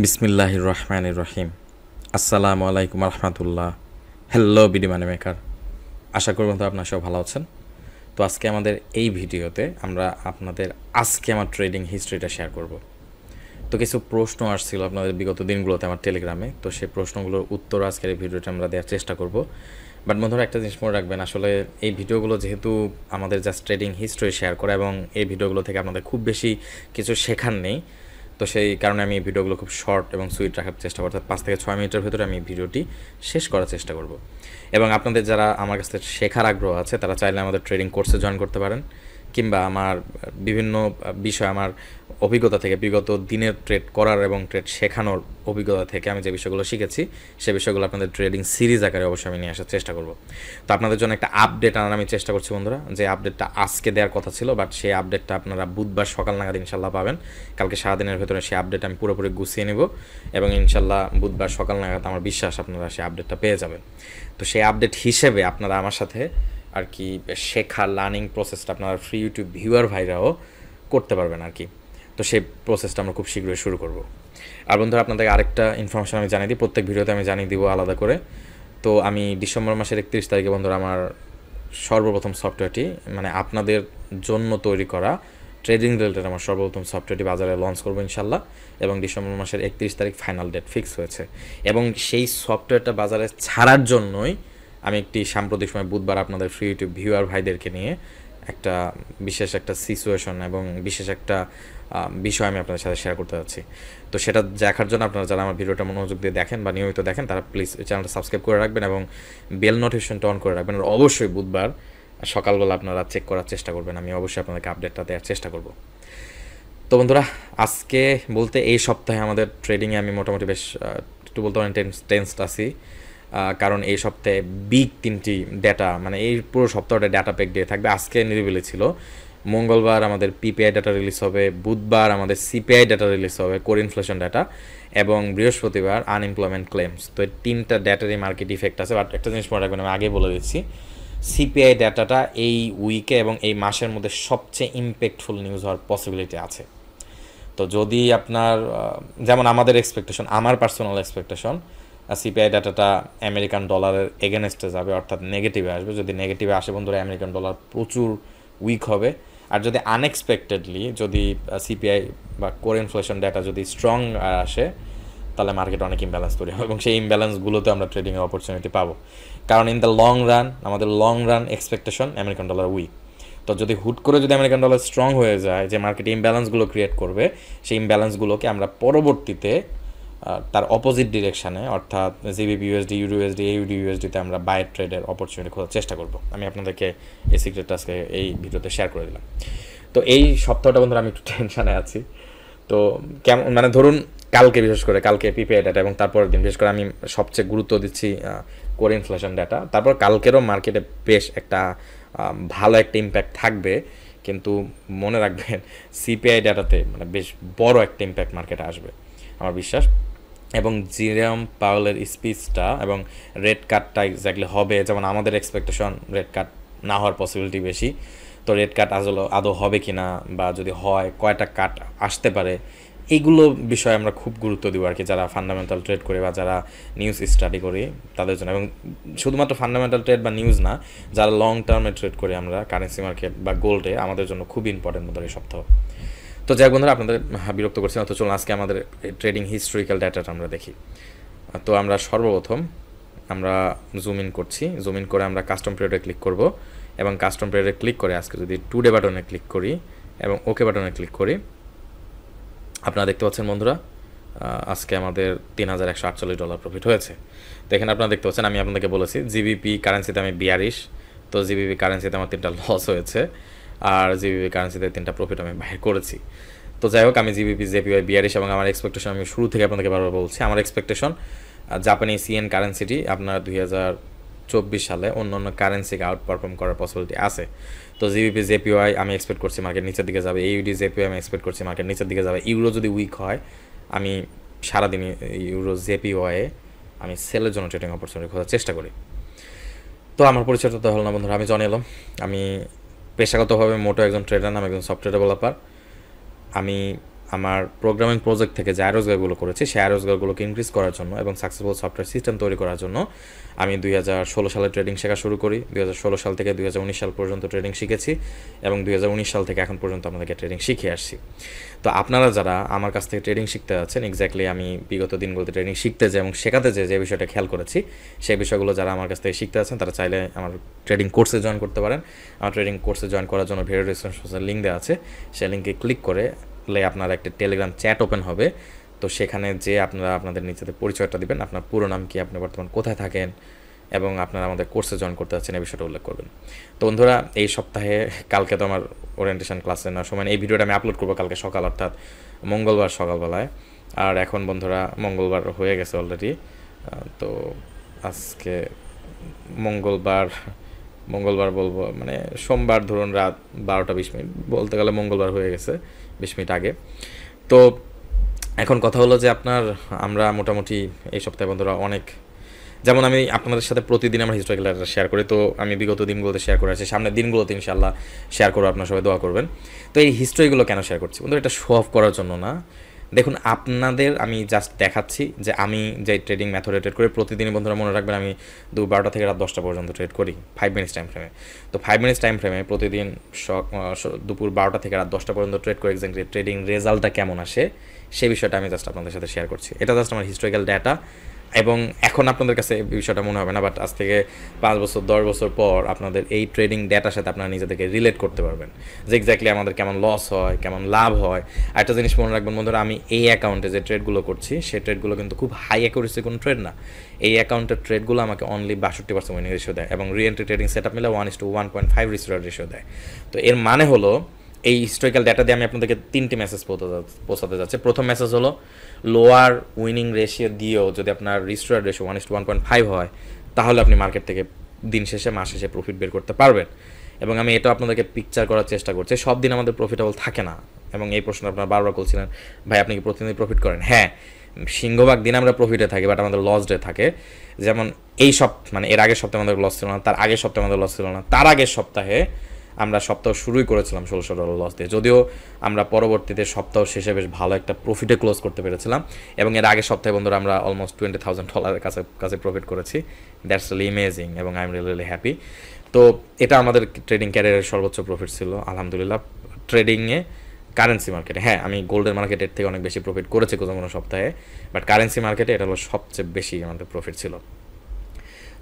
বিসমিল্লাহির রহমানির রহিম। আসসালামু আলাইকুম রহমতুল্লাহ। হ্যালো বিডি মানি মেকার, আশা করব তো আপনারা সব ভালো আছেন। তো আজকে আমাদের এই ভিডিওতে আমরা আপনাদের আজকে আমার ট্রেডিং হিস্ট্রিটা শেয়ার করব। তো কিছু প্রশ্ন আসছিল আপনাদের বিগত দিনগুলোতে আমার টেলিগ্রামে, তো সেই প্রশ্নগুলোর উত্তর আজকের এই ভিডিওটা আমরা দেওয়ার চেষ্টা করব। বাট বন্ধুরা, একটা জিনিস মনে রাখবেন, আসলে এই ভিডিওগুলো যেহেতু আমাদের জাস্ট ট্রেডিং হিস্ট্রি শেয়ার করা এবং এই ভিডিওগুলো থেকে আপনাদের খুব বেশি কিছু শেখার নেই, তো সেই কারণে আমি এই ভিডিওগুলো খুব শর্ট এবং সুইট রাখার চেষ্টা করতে 5 থেকে 6 মিনিটের ভেতরে আমি ভিডিওটি শেষ করার চেষ্টা করব। এবং আপনাদের যারা আমার কাছ থেকে শেখার আগ্রহ আছে তারা চাইলে আমাদের ট্রেডিং কোর্সে জয়েন করতে পারেন, কিংবা আমার বিভিন্ন বিষয় আমার অভিজ্ঞতা থেকে বিগত দিনের ট্রেড করার এবং ট্রেড শেখানোর অভিজ্ঞতা থেকে আমি যে বিষয়গুলো শিখেছি সে বিষয়গুলো আপনাদের ট্রেডিং সিরিজ আকারে অবশ্যই আমি নিয়ে আসার চেষ্টা করব। তো আপনাদের জন্য একটা আপডেট আনার আমি চেষ্টা করছি বন্ধুরা, যে আপডেটটা আজকে দেওয়ার কথা ছিল, বাট সেই আপডেটটা আপনারা বুধবার সকাল নাগাদ ইনশাল্লাহ পাবেন। কালকে সারাদিনের ভেতরে সেই আপডেট আমি পুরোপুরি গুছিয়ে নেব এবং ইনশাল্লাহ বুধবার সকাল নাগাদ আমার বিশ্বাস আপনারা সেই আপডেটটা পেয়ে যাবেন। তো সেই আপডেট হিসেবে আপনারা আমার সাথে আর কি শেখা লার্নিং প্রসেসটা আপনারা ফ্রি ইউটিউব ভিউয়ার ভাইরাও করতে পারবেন আর কি। তো সেই প্রসেসটা আমরা খুব শীঘ্রই শুরু করব। আর বন্ধুরা, আপনাদেরকে আরেকটা ইনফরমেশন আমি জানিয়ে দিই, প্রত্যেক ভিডিওতে আমি জানিয়ে দিব আলাদা করে। তো আমি ডিসেম্বর মাসের 31 তারিখে বন্ধুরা আমার সর্বপ্রথম সফটওয়্যারটি, মানে আপনাদের জন্য তৈরি করা ট্রেডিং রিলেটেড আমার সর্বপ্রথম সফটওয়্যারটি বাজারে লঞ্চ করবো ইনশাল্লাহ। এবং ডিসেম্বর মাসের 31 তারিখ ফাইনাল ডেট ফিক্স হয়েছে। এবং সেই সফটওয়্যারটা বাজারে ছাড়ার জন্যই আমি একটি সাম্প্রতিক সময় বুধবার আপনাদের ফ্রি ইউটিউব ভিউয়ার ভাইদেরকে নিয়ে একটা বিশেষ একটা সিচুয়েশন এবং বিশেষ একটা বিষয় আমি আপনাদের সাথে শেয়ার করতে যাচ্ছি। তো সেটা দেখার জন্য আপনারা যারা আমার ভিডিওটা মনোযোগ দিয়ে দেখেন বা নিয়মিত দেখেন তারা প্লিজ চ্যানেলটা সাবস্ক্রাইব করে রাখবেন এবং বেল নোটিফিকেশনটা অন করে রাখবেন। আর অবশ্যই বুধবার সকালবেলা আপনারা চেক করার চেষ্টা করবেন, আমি অবশ্যই আপনাদেরকে আপডেটটা দেওয়ার চেষ্টা করব। তো বন্ধুরা, আজকে বলতে এই সপ্তাহে আমাদের ট্রেডিংয়ে আমি মোটামুটি বেশ একটু বলতে পারেন টেন্সড আছি, কারণ এই সপ্তাহে বিগ 3টি ডেটা, মানে এই পুরো সপ্তাহটা ডেটা প্যাক দিয়ে থাকবে। আজকে নিরিবিলি ছিল, মঙ্গলবার আমাদের পিপিআই ডাটা রিলিজ হবে, বুধবার আমাদের সিপিআই ডাটা রিলিজ হবে, কোর ইনফ্লেশন ডাটা, এবং বৃহস্পতিবার আনএমপ্লয়মেন্ট ক্লেমস। তো এই 3টা ডেটারই মার্কেট ইফেক্ট আছে। বাট একটা জিনিস মনে রাখবেন, আমি আগে বলে দিচ্ছি, সিপিআই ডাটাটা এই উইকে এবং এই মাসের মধ্যে সবচেয়ে ইম্প্যাক্টফুল নিউজ হওয়ার পসিবিলিটি আছে। তো যদি আপনার যেমন আমাদের এক্সপেকটেশন, আমার পার্সোনাল এক্সপেকটেশন, সিপিআই ডাটাটা আমেরিকান ডলারের এগেনস্টে যাবে, অর্থাৎ নেগেটিভে আসবে। যদি নেগেটিভে আসে বন্ধুরা, আমেরিকান ডলার প্রচুর উইক হবে। আর যদি আনএক্সপেক্টেডলি যদি সিপিআই বা কোর ইনফ্লেশন ডাটা যদি স্ট্রং আসে, তাহলে মার্কেট অনেক ইমব্যালেন্স তৈরি হবে এবং সেই ইমব্যালেন্সগুলোতে আমরা ট্রেডিংয়ের অপরচুনিটি পাবো। কারণ ইন দ্য লং রান আমাদের long run expectation American dollar weak. তো যদি হুট করে যদি আমেরিকান ডলার স্ট্রং হয়ে যায়, যে মার্কেটে ইমব্যালেন্সগুলো ক্রিয়েট করবে, সেই ইমব্যালেন্সগুলোকে আমরা পরবর্তীতে তার অপোজিট ডিরেকশানে, অর্থাৎ জিবিপি ইউএসডি, ইউরোএসডি, এইউডি ইউএসডিতে আমরা বাই ট্রেডের অপরচুনিটি খোঁজার চেষ্টা করব। আমি আপনাদেরকে এই সিক্রেটটা আজকে এই ভিডিওতে শেয়ার করে দিলাম। তো এই সপ্তাহটা বন্ধুরা আমি একটু টেনশানে আছি। তো কেমন, মানে ধরুন কালকে, বিশেষ করে কালকে পিপিআই ডাটা এবং তারপরের দিন বিশেষ করে আমি সবচেয়ে গুরুত্ব দিচ্ছি কোর ইনফ্লেশন ডাটা। তারপর কালকেরও মার্কেটে বেশ একটা ভালো একটা ইম্প্যাক্ট থাকবে, কিন্তু মনে রাখবেন সিপিআই ডাটাতে মানে বেশ বড় একটা ইম্প্যাক্ট মার্কেটে আসবে আমার বিশ্বাস। এবং জিরাম পাওয়েলের স্পিচটা এবং রেড কাটটা এক্স্যাক্টলি হবে, যেমন আমাদের এক্সপেকটেশন রেড কাট না হওয়ার পসিবিলিটি বেশি। তো রেড কাট আদৌ হবে কি না, বা যদি হয় কয়টা কাট আসতে পারে, এইগুলো বিষয়ে আমরা খুব গুরুত্ব দিব আর কি, যারা ফান্ডামেন্টাল ট্রেড করে বা যারা নিউজ স্টাডি করি তাদের জন্য। এবং শুধুমাত্র ফান্ডামেন্টাল ট্রেড বা নিউজ না, যারা লং টার্মে ট্রেড করে আমরা কারেন্সি মার্কেট বা গোল্ডে, আমাদের জন্য খুব ইম্পর্টেন্ট মতো এই সপ্তাহ। তো যাই বন্ধুরা, আপনাদের বিরক্ত করছি না, তো চলুন আজকে আমাদের ট্রেডিং হিস্টোরিক্যাল ডাটাটা আমরা দেখি। তো আমরা সর্বপ্রথম আমরা জুম ইন করছি, জুম ইন করে আমরা কাস্টম পিরিয়ডে ক্লিক করব এবং কাস্টম পিরিয়ডে ক্লিক করে আজকে যদি টুডে বাটনে ক্লিক করি এবং ওকে বাটনে ক্লিক করি, আপনারা দেখতে পাচ্ছেন বন্ধুরা আজকে আমাদের $3,148 প্রফিট হয়েছে। তো এখানে আপনারা দেখতে পাচ্ছেন, আমি আপনাদেরকে বলেছি জিবিপি কারেন্সিতে আমি 42, তো জিবিপি কারেন্সিতে আমার 3টা লস হয়েছে আর জিবিপি কারেন্সিতে 3টা প্রফিট আমি বাইর করেছি। তো যাই হোক, আমি জিবিপি জেপিওয়াই 42 এবং আমার এক্সপেকটেশন, আমি শুরু থেকে আপনাদেরকে বারবার বলছি, আমার এক্সপেকটেশন জাপানিজ ইয়েন কারেন্সিটি আপনার 2024 সালে অন্য অন্য কারেন্সিকে আউট পারফর্ম করার পসিবিলিটি আছে। তো জিবিপি জেপিওয়াই আমি এক্সপেক্ট করছি মার্কেট নিচের দিকে যাবে, এইউডি জেপিওয়াই আমি এক্সপেক্ট করছি মার্কেট নিচের দিকে যাবে। ইউরো যদি উইক হয়, আমি সারাদিনই ইউরো জেপিওয়াইয়ে আমি সেলের জন্য ট্রেডিং অপরচুনিটি খোঁজার চেষ্টা করি। তো আমার পরিচয়টা তো হলো না বন্ধুরা, আমি জন এলম। আমি পেশাগতভাবে মোটো একজন ট্রেডার না, আমি একজন সফটওয়্যার ডেভেলপার। আমি আমার প্রোগ্রামিং প্রজেক্ট থেকে যে আয় রোজগারগুলো করেছি সেই আয় রোজগারগুলোকে ইনক্রিজ করার জন্য এবং সাকসেসফুল সফটওয়্যার সিস্টেম তৈরি করার জন্য আমি 2016 সালে ট্রেডিং শেখা শুরু করি। 2016 সাল থেকে 2019 সাল পর্যন্ত ট্রেডিং শিখেছি এবং 2019 সাল থেকে এখন পর্যন্ত আপনাদেরকে ট্রেডিং শিখিয়ে আসছি। তো আপনারা যারা আমার কাছ থেকে ট্রেডিং শিখতে যাচ্ছেন, এক্স্যাক্টলি আমি বিগত দিনগুলোতে ট্রেডিং শিখতে যাই এবং শেখাতে যাই যে বিষয়টা খেয়াল করেছি, সেই বিষয়গুলো যারা আমার কাছ থেকে শিখতে যাচ্ছেন তারা চাইলে আমার ট্রেডিং কোর্সে জয়েন করতে পারেন। আমার ট্রেডিং কোর্সে জয়েন করার জন্য ভিডিও ডিসক্রিপশনে লিঙ্ক দেওয়া আছে, সেই লিঙ্কে ক্লিক করে আপনার একটা টেলিগ্রাম চ্যাট ওপেন হবে। তো সেখানে যে আপনারা আপনাদের নিজেদের পরিচয়টা দিবেন, আপনার পুরো নাম কি, আপনি বর্তমান কোথায় থাকেন এবং আপনারা আমাদের কোর্সে জয়েন করতে যাচ্ছেন এই বিষয়টা উল্লেখ করবেন। তো বন্ধুরা, এই সপ্তাহে কালকে তো আমার ওরিয়েন্টেশন ক্লাসে নেওয়ার সময় এই ভিডিওটা আমি আপলোড করবো কালকে সকাল, অর্থাৎ মঙ্গলবার সকালবেলায়। আর এখন বন্ধুরা মঙ্গলবার হয়ে গেছে অলরেডি। তো আজকে মঙ্গলবার বলবো মানে সোমবার, ধরুন রাত 12টা 20 মিনিট, বলতে গেলে মঙ্গলবার হয়ে গেছে 20 মিনিট আগে। তো এখন কথা হলো যে আমরা মোটামুটি এই সপ্তাহে বন্ধুরা অনেক, যেমন আমি আপনাদের সাথে প্রতিদিন আমরা হিস্টোরিক্যাল ডাটা শেয়ার করি, তো আমি বিগত দিনগুলোতে শেয়ার করে আছি, সামনের দিনগুলোতে ইনশাআল্লাহ শেয়ার করবো, আপনারা সবাই দোয়া করবেন। তো এই হিস্ট্রিগুলো কেন শেয়ার করছি বন্ধুরা? এটা শো অফ করার জন্য না। দেখুন, আপনাদের আমি জাস্ট দেখাচ্ছি যে আমি যে ট্রেডিং মেথডে ট্রেড করি, প্রতিদিনই বন্ধুরা মনে রাখবেন আমি 12টা থেকে রাত 10টা পর্যন্ত ট্রেড করি 5 মিনিটস টাইম ফ্রেমে। তো 5 মিনিটস টাইম ফ্রেমে প্রতিদিন দুপুর 12টা থেকে রাত 10টা পর্যন্ত ট্রেড করে এক্স্যাক্টলি ট্রেডিং রেজাল্টটা কেমন আসে সেই বিষয়টা আমি জাস্ট আপনাদের সাথে শেয়ার করছি। এটা জাস্ট আমার হিস্টোরিক্যাল ডাটা, এবং এখন আপনাদের কাছে এই বিষয়টা মনে হবে না, বাট আজ থেকে 5 বছর 10 বছর পর আপনাদের এই ট্রেডিং ডেটার সাথে আপনারা নিজেদেরকে রিলেট করতে পারবেন যে এক্স্যাক্টলি আমাদের কেমন লস হয়, কেমন লাভ হয়। আর একটা জিনিস মনে রাখবেন বন্ধুরা, আমি এই অ্যাকাউন্টে যে ট্রেডগুলো করছি সেই ট্রেডগুলো কিন্তু খুব হাই অ্যাকুরেসি কোনো ট্রেড না। এই অ্যাকাউন্টের ট্রেডগুলো আমাকে অনলি 62% উইনিং রেশিও দেয় এবং রিএন্ট্রি ট্রেডিং সেট আপ মিলে 1:1.5 রিস্ক রেশিও দেয়। তো এর মানে হলো এই হিস্টোরিক্যাল ডাটা দিয়ে আমি আপনাদেরকে 3টি মেসেজ পৌঁছাতে যাচ্ছে। প্রথম মেসেজ হলো লোয়ার উইনিং রেশিও দিয়েও যদি আপনার রিস্ক রেশিও 1:1.5 হয় তাহলে আপনি মার্কেট থেকে দিন শেষে মাস শেষে প্রফিট বের করতে পারবেন। এবং আমি এটা আপনাদেরকে পিকচার করার চেষ্টা করছি। সব দিন আমাদের প্রফিটেবল থাকে না, এবং এই প্রশ্ন আপনারা বারবার করছিলেন, ভাই আপনি কি প্রতিদিন প্রফিট করেন? হ্যাঁ, সিংহভাগ দিন আমরা প্রফিটে থাকি, বাট আমাদের লস ডে থাকে। যেমন এর আগের সপ্তাহে আমাদের লস ছিল না, তার আগের সপ্তাহে আমাদের লস ছিল না, তার আগের সপ্তাহে আমরা সপ্তাহ শুরুই করেছিলাম $16 লস দিয়ে, যদিও আমরা পরবর্তীতে সপ্তাহ শেষে বেশ ভালো একটা প্রফিটে ক্লোজ করতে পেরেছিলাম। এবং এর আগের সপ্তাহে বন্ধুরা আমরা অলমোস্ট $20,000 কাছে প্রফিট করেছি। দ্যাটস রিয়েলি অ্যামেজিং এবং আই এম রিয়েলি হ্যাপি। তো এটা আমাদের ট্রেডিং ক্যারিয়ারের সর্বোচ্চ প্রফিট ছিল আলহামদুলিল্লাহ। ট্রেডিংয়ে কারেন্সি মার্কেটে, হ্যাঁ আমি গোল্ডের মার্কেটের থেকে অনেক বেশি প্রফিট করেছি কোনো সপ্তাহে, বাট কারেন্সি মার্কেটে এটা হলো সবচেয়ে বেশি আমাদের প্রফিট ছিল।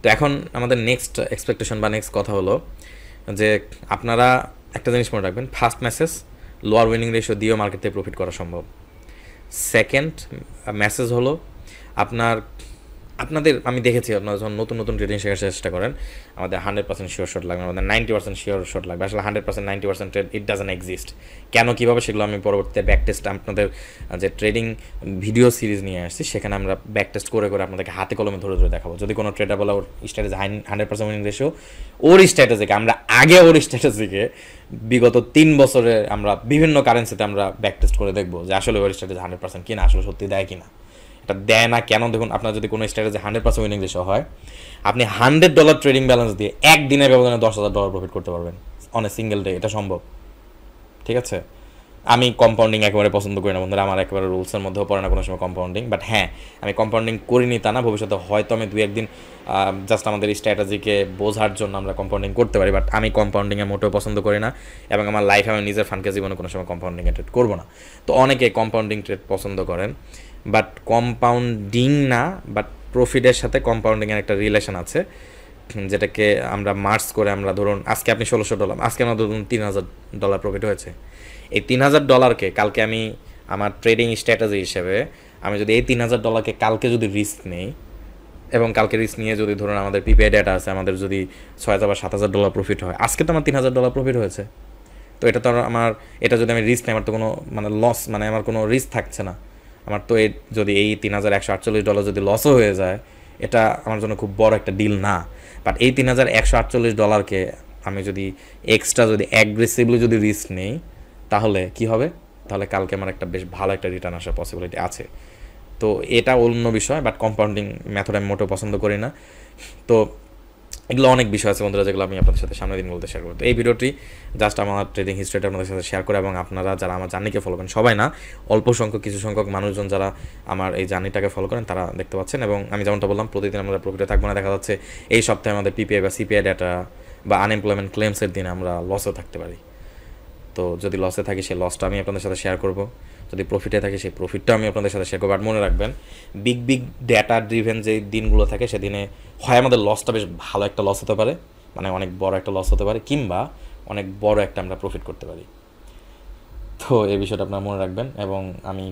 তো এখন আমাদের নেক্সট এক্সপেকটেশন বা নেক্সট কথা হলো যে আপনারা একটা জিনিস মনে রাখবেন, first message lower winning ratio দিয়েও মার্কেট থেকে প্রফিট করা সম্ভব। সেকেন্ড মেসেজ হলো আপনাদের আমি দেখেছি আপনারা যখন নতুন নতুন ট্রেডিং শেখার চেষ্টা করেন, আমাদের 100% শিওর শট লাগবে, আমাদের 90% শিওর শট লাগবে। আসলে 100% 90% ট্রেড ইট ডাজন্ট এক্সিস্ট। কেন কীভাবে সেগুলো আমি পরবর্তীতে ব্যাক টেস্ট আপনাদের যে ট্রেডিং ভিডিও সিরিজ নিয়ে আসছি সেখানে আমরা ব্যাক টেস্ট করে আপনাদেরকে হাতে কলমে ধরে ধরে দেখাবো। যদি কোনো ট্রেডার বলে ওর স্ট্র্যাটেজি 100% উইনিং রেশিও, ওর স্ট্র্যাটেজিকে আমরা আগে ওর স্ট্র্যাটেজিকে বিগত 3 বছরে আমরা বিভিন্ন কারেন্সিতে আমরা ব্যাক টেস্ট করে দেখবো যে আসলে ওর স্ট্র্যাটেজি 100% কিনা, আসলে সত্যি দেয় কিনা। এটা দেয় না কেন? দেখুন, আপনার যদি কোনো স্ট্র্যাটেজি 100% উইনিং রেশিও হয়, আপনি $100 ট্রেডিং ব্যালেন্স দিয়ে একদিনের ব্যবধানে $10,000 প্রফিট করতে পারবেন অন এ সিঙ্গেল ডে। এটা সম্ভব, ঠিক আছে? আমি কম্পাউন্ডিং একেবারে পছন্দ করি না বন্ধুরা, আমার একেবারে রুলসের মধ্যেও পড়ে না কোনো সময় কম্পাউন্ডিং। বাট হ্যাঁ, আমি কম্পাউন্ডিং করিনি তা না, ভবিষ্যতে হয়তো আমি 2-1 দিন জাস্ট আমাদের স্ট্র্যাটেজিকে বোঝার জন্য আমরা কম্পাউন্ডিং করতে পারি, বাট আমি কম্পাউন্ডিংয়ে মোটেও পছন্দ করি না, এবং আমার লাইফে আমি নিজের ফান্ডকে জীবনে কোনো সময় কম্পাউন্ডিংয়ে ট্রেড করবো না। তো অনেকে কম্পাউন্ডিং ট্রেড পছন্দ করেন, বাট কম্পাউন্ডিং না, বাট প্রফিটের সাথে কম্পাউন্ডিংয়ের একটা রিলেশন আছে, যেটাকে আমরা মার্চ করে আমরা ধরুন আজকে আপনি $1,600, আজকে আমার ধরুন $3,000 প্রফিট হয়েছে। এই $3,000কে কালকে আমি আমার ট্রেডিং স্ট্র্যাটেজি হিসেবে আমি যদি এই $3,000কে কালকে যদি রিস্ক নেই, এবং কালকে রিস্ক নিয়ে যদি ধরুন আমাদের পিপিআই ডেটা আছে, আমাদের যদি $6,000 বা $7,000 প্রফিট হয়, আজকে তো আমার $3,000 প্রফিট হয়েছে। তো এটা তো এটা যদি আমি রিস্ক নেই, আমার তো কোনো লস, আমার কোনো রিস্ক থাকছে না। আমার তো যদি এই $3,148 যদি লসও হয়ে যায়, এটা আমার জন্য খুব বড় একটা ডিল না। বাট এই $3,148কে আমি যদি এক্সট্রা যদি অ্যাগ্রেসিভলি যদি রিস্ক নেই, তাহলে কি হবে? তাহলে কালকে আমার একটা বেশ ভালো একটা রিটার্ন আসার পসিবিলিটি আছে। তো এটা অন্য বিষয়, বাট কম্পাউন্ডিং মেথড আমি মোটেও পছন্দ করি না। তো এগুলো অনেক বিষয় আছে বন্ধুরা, যেগুলো আমি আপনাদের সাথে সামনের দিনগুলোতে শেয়ার করবো। তো এই ভিডিওটি জাস্ট আমার ট্রেডিং হিস্ট্রিটা আপনাদের সাথে শেয়ার করে, এবং আপনারা যারা আমার জার্নিকে ফলো করেন, সবাই না, অল্প সংখ্যক কিছু সংখ্যক মানুষজন যারা আমার এই জার্নিটাকে ফলো করেন তারা দেখতে পাচ্ছেন। এবং আমি যেমনটা বললাম, প্রতিদিন আমরা প্রফিটে থাকবো না, দেখা যাচ্ছে এই সপ্তাহে আমাদের পিপিআই বা সিপিআই ডাটা বা আনএমপ্লয়মেন্ট ক্লেমসের দিনে আমরা লসও থাকতে পারি। তো যদি লসে থাকি সেই লসটা আমি আপনাদের সাথে শেয়ার করব, যদি প্রফিটে থাকি সেই প্রফিটটা আমি আপনাদের সাথে শেয়ার করবো। আর মনে রাখবেন, বিগ বিগ ডেটা ড্রিভেন যে দিনগুলো থাকে সেদিনে হয় আমাদের লসটা বেশ ভালো একটা লস হতে পারে, মানে অনেক বড় একটা লস হতে পারে, কিংবা অনেক বড় একটা আমরা প্রফিট করতে পারি। তো এই বিষয়টা আপনারা মনে রাখবেন। এবং আমি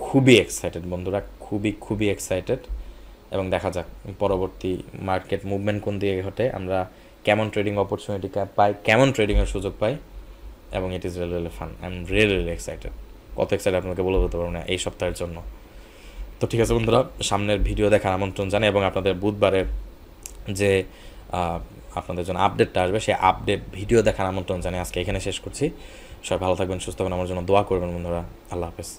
খুবই এক্সাইটেড বন্ধুরা, খুবই খুবই এক্সাইটেড। এবং দেখা যাক পরবর্তী মার্কেট মুভমেন্ট কোন দিকে ঘটে, আমরা কেমন ট্রেডিং অপরচুনিটি পাই, কেমন ট্রেডিংয়ের সুযোগ পাই। এবং it is really really fun. I am really really excited. কত এক্সাইটেড আপনাকে বলে বলতে পারবো না এই সপ্তাহের জন্য। তো ঠিক আছে বন্ধুরা, সামনের ভিডিও দেখার আমন্ত্রণ জানাই, এবং আপনাদের বুধবারের যে আপনাদের জন্য আপডেটটা আসবে সেই আপডেট ভিডিও দেখার আমন্ত্রণ জানিয়ে আজকে এখানে শেষ করছি। সবাই ভালো থাকবেন, সুস্থ থাকবেন, আমার জন্য দোয়া করবেন বন্ধুরা। আল্লাহ হাফেজ।